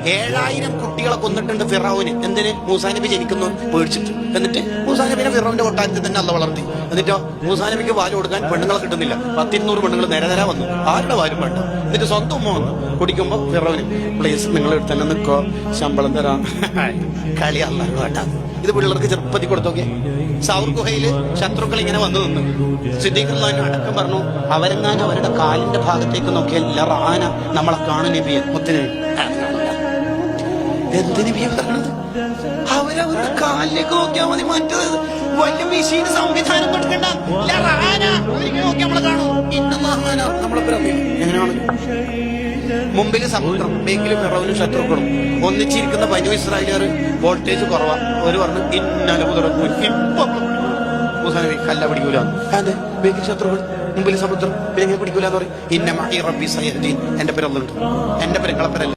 7000 കുട്ടികളെ കൊന്നിട്ടുണ്ട് ഫിറൗന്. എന്തിന്? മൂസാ നബി ജനിക്കുന്നു പേടിച്ചിട്ട്. എന്നിട്ട് മൂസാ നബിനെ ഫിറൗന്റെ കൊട്ടാരത്തിൽ തന്നെ അള്ള വളർത്തി. എന്നിട്ടോ മൂസാ നബിക്ക് പാല് കൊടുക്കാൻ പെണ്ണുങ്ങളെ കിട്ടുന്നില്ല. 100-200 പെണ്ണുങ്ങൾ നേരെ വന്നു. ആരുടെ പാലും വേണ്ട. എന്നിട്ട് സ്വന്തം ഉമ്മ വന്നു കുടിക്കുമ്പോ ഫിറൗന്, പ്ലീസ് നിങ്ങൾ ഇവിടെ തന്നെ നിൽക്കോ, ശമ്പളം തരാം. കളി അല്ല കേട്ടാ. ഇത് പിള്ളേർക്ക് ചെറുപ്പത്തിൽ കൊടുത്തോക്കെ. സൗർ ഗുഹയില് ശത്രുക്കൾ ഇങ്ങനെ വന്നു നിന്ന് സിദ്ദീഖുല്ലാഹിനെ അടക്കം പറഞ്ഞു, അവരെങ്ങാനും അവരുടെ കാലിന്റെ ഭാഗത്തേക്ക് നോക്കിയാൽ ആന നമ്മളെ കാണും നബിയെ. മുത്തിന് എന്ത് നബിയെ പറഞ്ഞത്? അവരവരുടെ കാലിലേക്ക് നോക്കിയാൽ മതി. മറ്റത് വലിയ മെഷീൻ സംവിധാനം കൊടുക്കണ്ട. നോക്കിയാൽ നമ്മളെ കാണും. എങ്ങനെയാണ്? മുമ്പില് സമുദ്രം, ബേക്കില് ഫിറൗനും ശത്രുക്കളും. ഒന്നിച്ചിരിക്കുന്ന ബനു ഇസ്രായേലുകാർ വോൾട്ടേജ് കുറവാ. ഒരു പറഞ്ഞു ഇന്നലെ മുതൽ ഇപ്പൊ മൂസാ നബി കല്ല പിടിക്കൂല. അതെ, ബേക്കിൽ ശത്രുക്കൾ, മുമ്പിൽ സമുദ്രം, പിന്നെ എങ്ങനെ പിടിക്കൂലെന്ന് പറയും. ഇന്ന മഅീ റബ്ബി സയഹ്ദീൻ. എന്റെ പേരല്ലുണ്ട്, എന്റെ പേര് നിങ്ങളെ പേരല്ല.